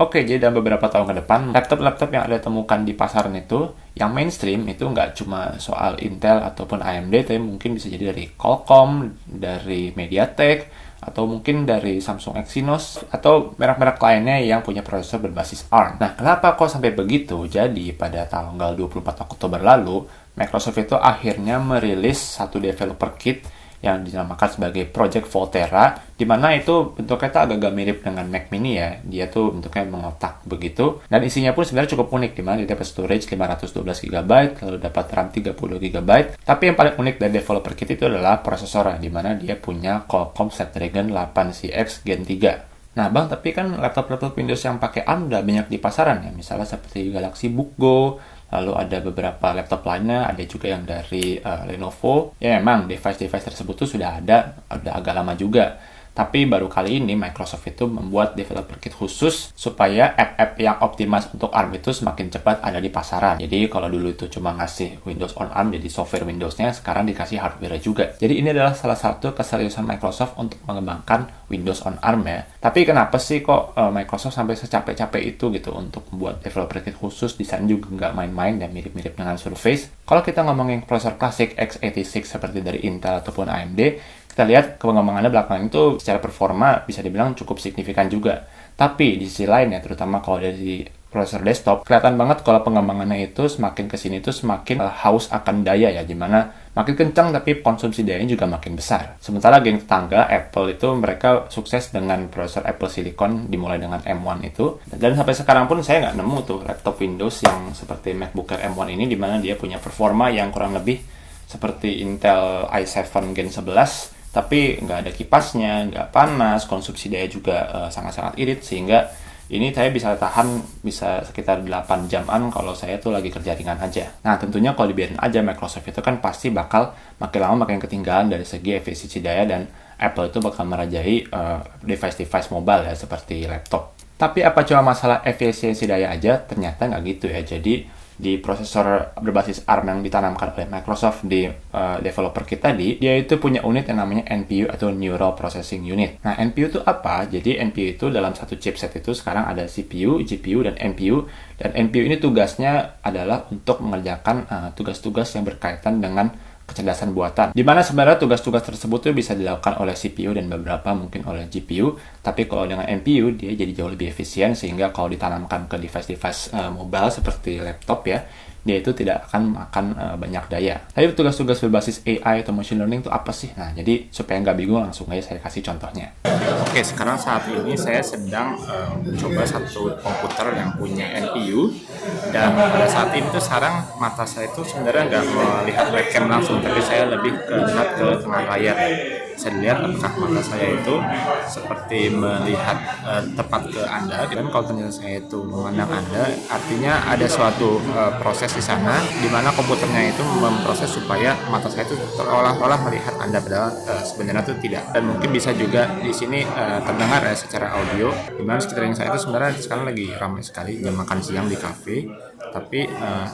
Oke, jadi dalam beberapa tahun ke depan, laptop-laptop yang Anda temukan di pasaran itu, yang mainstream itu nggak cuma soal Intel ataupun AMD, tapi mungkin bisa jadi dari Qualcomm, dari MediaTek, atau mungkin dari Samsung Exynos, atau merek-merek lainnya yang punya prosesor berbasis ARM. Nah, kenapa kok sampai begitu? Jadi, pada tanggal 24 Oktober lalu, Microsoft itu akhirnya merilis satu developer kit yang dinamakan sebagai Project Volterra, di mana itu bentuknya tuh agak-agak mirip dengan Mac Mini ya. Dia tuh bentuknya mengotak begitu, dan isinya pun sebenarnya cukup unik, di mana dia dapat storage 512 GB, lalu dapat RAM 30 GB. Tapi yang paling unik dari developer kit itu adalah prosesornya, di mana dia punya Qualcomm Snapdragon 8CX Gen 3. Nah bang, tapi kan laptop-laptop Windows yang pakai ARM udah banyak di pasaran ya, misalnya seperti Galaxy Book Go, lalu ada beberapa laptop lainnya, ada juga yang dari Lenovo. Ya memang device-device tersebut tuh sudah ada, udah agak lama juga. Tapi baru kali ini Microsoft itu membuat developer kit khusus supaya app-app yang optimize untuk ARM itu semakin cepat ada di pasaran. Jadi kalau dulu itu cuma ngasih Windows on ARM, jadi software Windows-nya, sekarang dikasih hardware juga. Jadi ini adalah salah satu keseriusan Microsoft untuk mengembangkan Windows on ARM ya. Tapi kenapa sih kok Microsoft sampai secapek-capek itu gitu untuk membuat developer kit khusus? Desain juga nggak main-main dan mirip-mirip dengan Surface. Kalau kita ngomongin prosesor klasik x86 seperti dari Intel ataupun AMD, kita lihat pengembangannya belakangan itu secara performa bisa dibilang cukup signifikan juga. Tapi di sisi lain ya, terutama kalau dari prosesor desktop, kelihatan banget kalau pengembangannya itu semakin kesini itu semakin haus akan daya ya, dimana makin kencang tapi konsumsi dayanya juga makin besar. Sementara geng tetangga Apple itu mereka sukses dengan prosesor Apple Silicon dimulai dengan M1 itu, dan sampai sekarang pun saya nggak nemu tuh laptop Windows yang seperti MacBook Air M1 ini, dimana dia punya performa yang kurang lebih seperti Intel i7 Gen 11, tapi nggak ada kipasnya, nggak panas, konsumsi daya juga sangat-sangat irit, sehingga ini saya bisa tahan bisa sekitar 8 jaman kalau saya tuh lagi kerja ringan aja. Nah tentunya kalau dibiarin aja, Microsoft itu kan pasti bakal makin lama makin ketinggalan dari segi efisiensi daya, dan Apple itu bakal merajai device-device mobile ya seperti laptop. Tapi apa cuma masalah efisiensi daya aja? Ternyata nggak gitu ya. Jadi di prosesor berbasis ARM yang ditanamkan oleh Microsoft di developer kit tadi, dia itu punya unit yang namanya NPU atau Neural Processing Unit. Nah, NPU itu apa? Jadi NPU itu dalam satu chipset itu sekarang ada CPU, GPU, dan NPU. Dan NPU ini tugasnya adalah untuk mengerjakan tugas-tugas yang berkaitan dengan kecerdasan buatan. Di mana sebenarnya tugas-tugas tersebut tuh bisa dilakukan oleh CPU dan beberapa mungkin oleh GPU, tapi kalau dengan NPU dia jadi jauh lebih efisien, sehingga kalau ditanamkan ke device-device mobile seperti laptop ya, dia itu tidak akan makan banyak daya. Tapi tugas-tugas berbasis AI atau machine learning itu apa sih? Nah, jadi supaya nggak bingung, langsung aja saya kasih contohnya. Oke, sekarang saat ini saya sedang mencoba satu komputer yang punya NPU, dan pada saat ini tuh sekarang mata saya itu sebenarnya nggak melihat webcam langsung, tapi saya lebih lihat ke tengah layar. Saya lihat apakah mata saya itu seperti melihat tepat ke Anda, dan kalau ternyata saya itu memandang Anda, artinya ada suatu proses di sana di mana komputernya itu memproses supaya mata saya itu seolah-olah melihat Anda, padahal sebenarnya itu tidak. Dan mungkin bisa juga di sini terdengar ya secara audio, di mana sekitaran saya itu sebenarnya sekarang lagi ramai sekali jam makan siang di kafe, tapi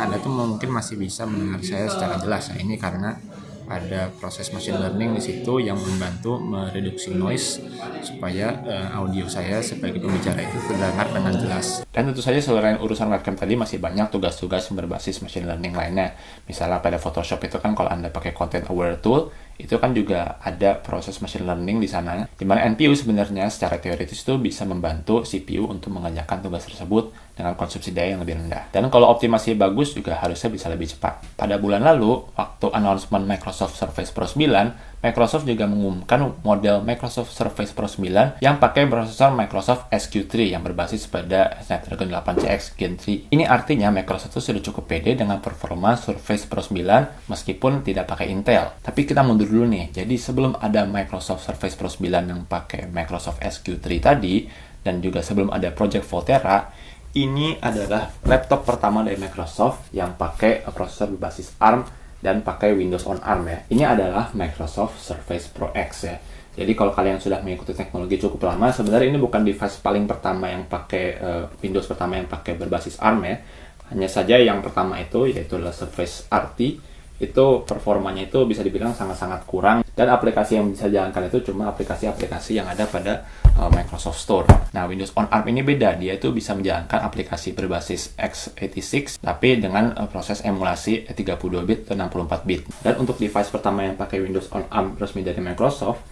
Anda tuh mungkin masih bisa mendengar saya secara jelas. Nah, ini karena ada proses machine learning di situ yang membantu mereduksi noise supaya audio saya sebagai pembicara itu terdengar dengan jelas. Dan tentu saja selain urusan webcam tadi, masih banyak tugas-tugas yang berbasis machine learning lainnya. Misalnya pada Photoshop itu kan kalau Anda pakai content aware tool, itu kan juga ada proses machine learning di sana, di mana NPU sebenarnya secara teoritis itu bisa membantu CPU untuk mengerjakan tugas tersebut dengan konsumsi daya yang lebih rendah. Dan kalau optimasi bagus juga harusnya bisa lebih cepat. Pada bulan lalu, waktu announcement Microsoft Surface Pro 9, Microsoft juga mengumumkan model Microsoft Surface Pro 9 yang pakai prosesor Microsoft SQ3 yang berbasis pada Snapdragon 8CX Gen 3. Ini artinya Microsoft itu sudah cukup pede dengan performa Surface Pro 9 meskipun tidak pakai Intel. Tapi kita mundur dulu nih. Jadi sebelum ada Microsoft Surface Pro 9 yang pakai Microsoft SQ3 tadi, dan juga sebelum ada Project Volterra, ini adalah laptop pertama dari Microsoft yang pakai prosesor berbasis ARM dan pakai Windows on ARM ya. Ini adalah Microsoft Surface Pro X ya. Jadi kalau kalian sudah mengikuti teknologi cukup lama, sebenarnya ini bukan device paling pertama yang pakai Windows pertama yang pakai berbasis ARM ya. Hanya saja yang pertama itu yaitu adalah Surface RT. itu performanya itu bisa dibilang sangat-sangat kurang, dan aplikasi yang bisa dijalankan itu cuma aplikasi-aplikasi yang ada pada Microsoft Store. Nah, Windows on ARM ini beda, dia itu bisa menjalankan aplikasi berbasis x86 tapi dengan proses emulasi 32 bit atau 64 bit. Dan untuk device pertama yang pakai Windows on ARM resmi dari Microsoft,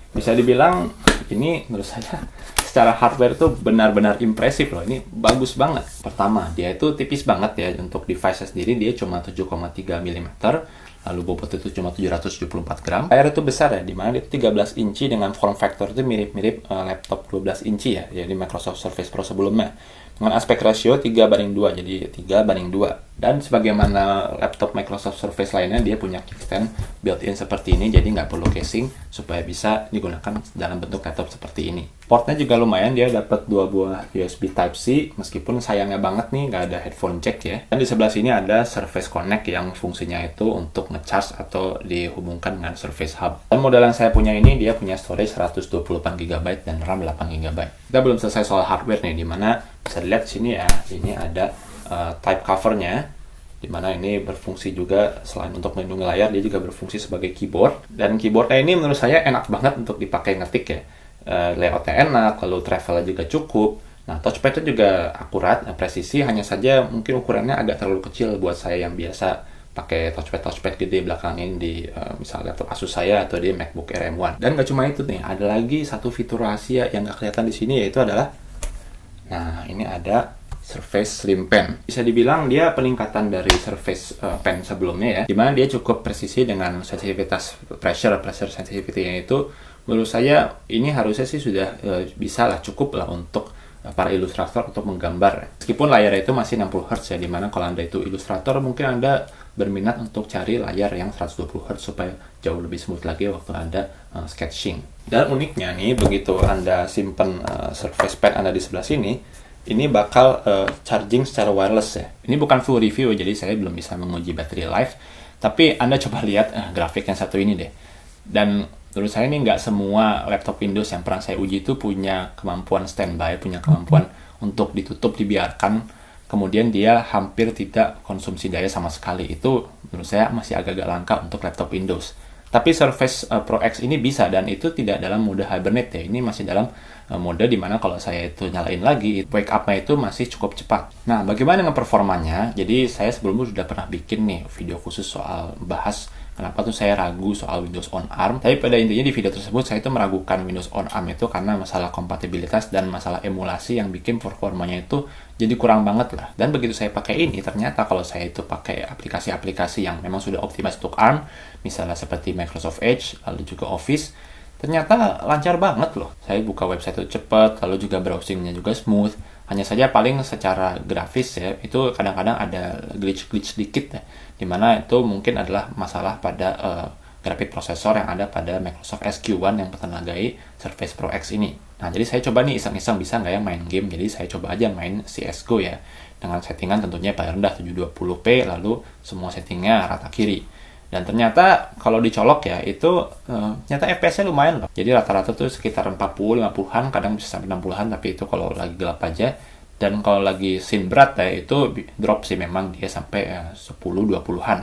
bisa dibilang ini menurut saya secara hardware itu benar-benar impresif loh. Ini bagus banget. Pertama, dia itu tipis banget ya. Untuk device sendiri dia cuma 7,3 mm, lalu bobot itu cuma 774 gram. Layar itu besar ya, dimana itu 13 inci dengan form factor itu mirip-mirip laptop 12 inci ya, jadi Microsoft Surface Pro sebelumnya. Dengan aspek ratio 3:2, jadi 3:2. Dan sebagaimana laptop Microsoft Surface lainnya, dia punya kickstand built-in seperti ini, jadi nggak perlu casing supaya bisa digunakan dalam bentuk laptop seperti ini. Portnya juga lumayan, dia dapat 2 buah USB Type-C, meskipun sayangnya banget nih nggak ada headphone jack ya. Dan di sebelah sini ada Surface Connect yang fungsinya itu untuk nge-charge atau dihubungkan dengan Surface Hub. Dan model yang saya punya ini, dia punya storage 128 GB dan RAM 8 GB. Kita belum selesai soal hardware nih, dimana bisa dilihat di sini ya, ini ada type covernya, dimana ini berfungsi juga selain untuk melindungi layar, dia juga berfungsi sebagai keyboard. Dan keyboardnya ini menurut saya enak banget untuk dipakai ngetik ya. Layoutnya enak, lalu travelnya juga cukup. Nah, touchpadnya juga akurat, presisi, hanya saja mungkin ukurannya agak terlalu kecil buat saya yang biasa pakai touchpad gede belakang ini di misalnya laptop Asus saya atau di MacBook Air M1. Dan gak cuma itu nih, ada lagi satu fitur rahasia yang gak kelihatan di sini, yaitu adalah, nah ini ada Surface Slim Pen. Bisa dibilang dia peningkatan dari Surface Pen sebelumnya ya, dimana dia cukup presisi dengan sensitivitas pressure sensitivity-nya itu menurut saya ini harusnya sih sudah bisa lah, cukup lah untuk para ilustrator untuk menggambar. Meskipun layarnya itu masih 60 Hz ya, dimana kalau Anda itu ilustrator mungkin Anda berminat untuk cari layar yang 120 Hz supaya jauh lebih smooth lagi waktu Anda sketching. Dan uniknya nih, begitu Anda simpen Surface Pen Anda di sebelah sini, ini bakal charging secara wireless ya. Ini bukan full review, jadi saya belum bisa menguji battery life. Tapi Anda coba lihat grafik yang satu ini deh. Dan menurut saya ini nggak semua laptop Windows yang pernah saya uji itu punya kemampuan standby, punya kemampuan untuk ditutup, dibiarkan, kemudian dia hampir tidak konsumsi daya sama sekali. Itu menurut saya masih agak-agak langka untuk laptop Windows. Tapi Surface Pro X ini bisa, dan itu tidak dalam mode hibernate ya. Ini masih dalam mode dimana kalau saya itu nyalain lagi, wake up-nya itu masih cukup cepat. Nah, bagaimana dengan performanya? Jadi saya sebelumnya sudah pernah bikin nih video khusus soal bahas kenapa tuh saya ragu soal Windows on ARM. Tapi pada intinya di video tersebut saya itu meragukan Windows on ARM itu karena masalah kompatibilitas dan masalah emulasi yang bikin performanya itu jadi kurang banget lah. Dan begitu saya pakai ini, ternyata kalau saya itu pakai aplikasi-aplikasi yang memang sudah optimize untuk ARM, misalnya seperti Microsoft Edge, lalu juga Office, ternyata lancar banget loh. Saya buka website itu cepat, lalu juga browsingnya juga smooth. Hanya saja paling secara grafis ya, itu kadang-kadang ada glitch dikit ya, dimana itu mungkin adalah masalah pada grafik prosesor yang ada pada Microsoft SQ1 yang bertenagai Surface Pro X ini. Nah, jadi saya coba nih iseng-iseng bisa nggak ya main game. Jadi saya coba aja main CSGO ya, dengan settingan tentunya paling rendah 720p, lalu semua settingnya rata kiri. Dan ternyata kalau dicolok ya, itu ternyata FPS-nya lumayan loh. Jadi rata-rata tuh sekitar 40-50an, kadang bisa sampai 60an, tapi itu kalau lagi gelap aja. Dan kalau lagi scene berat ya, itu drop sih memang dia sampai 10-20an.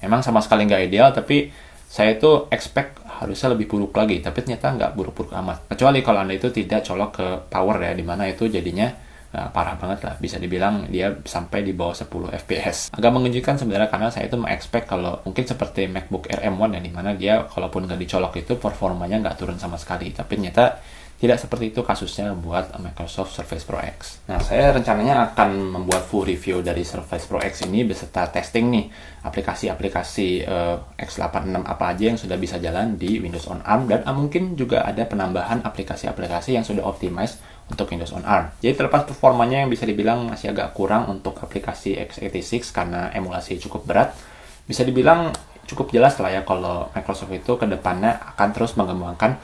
Memang sama sekali nggak ideal, tapi saya itu expect harusnya lebih buruk lagi. Tapi ternyata nggak buruk-buruk amat. Kecuali kalau Anda itu tidak colok ke power ya, dimana itu jadinya parah banget lah, bisa dibilang dia sampai di bawah 10 fps. Agak mengejutkan sebenarnya, karena saya itu mengexpect kalau mungkin seperti MacBook Air M1 ya, dimana dia kalaupun nggak dicolok itu performanya nggak turun sama sekali. Tapi ternyata tidak seperti itu kasusnya buat Microsoft Surface Pro X. Nah, saya rencananya akan membuat full review dari Surface Pro X ini beserta testing nih aplikasi-aplikasi x86 apa aja yang sudah bisa jalan di Windows on ARM, dan mungkin juga ada penambahan aplikasi-aplikasi yang sudah optimize untuk Windows on ARM. Jadi terlepas performanya yang bisa dibilang masih agak kurang untuk aplikasi x86 karena emulasi cukup berat, bisa dibilang cukup jelas lah ya kalau Microsoft itu ke depannya akan terus mengembangkan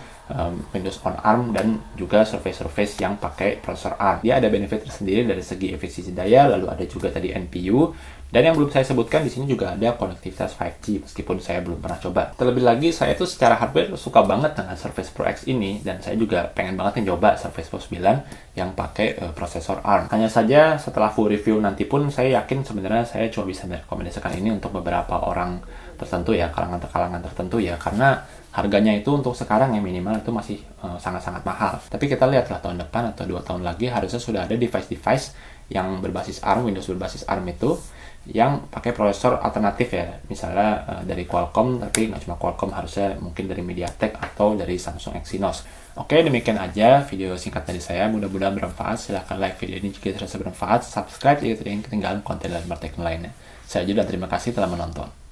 Windows on ARM dan juga surface yang pakai prosesor ARM. Dia ada benefit tersendiri dari segi efisiensi daya, lalu ada juga tadi NPU, dan yang belum saya sebutkan di sini juga ada konektivitas 5G meskipun saya belum pernah coba. Terlebih lagi saya tuh secara hardware suka banget dengan Surface Pro X ini, dan saya juga pengen banget nyoba Surface Pro 9 yang pakai prosesor ARM. Hanya saja setelah full review nanti pun saya yakin sebenarnya saya cuma bisa merekomendasikan ini untuk beberapa orang tertentu ya, kalangan tertentu ya, karena harganya itu untuk sekarang yang minimal itu masih sangat-sangat mahal. Tapi kita lihatlah tahun depan atau 2 tahun lagi harusnya sudah ada device-device yang berbasis ARM, Windows berbasis ARM itu yang pakai prosesor alternatif ya, misalnya dari Qualcomm, tapi nggak cuma Qualcomm, harusnya mungkin dari MediaTek atau dari Samsung Exynos. Oke, demikian aja video singkat dari saya, mudah-mudahan bermanfaat. Silahkan like video ini jika terasa bermanfaat, subscribe jika tidak ingin ketinggalan konten dan teknologi lainnya. Saya Ju dan terima kasih telah menonton.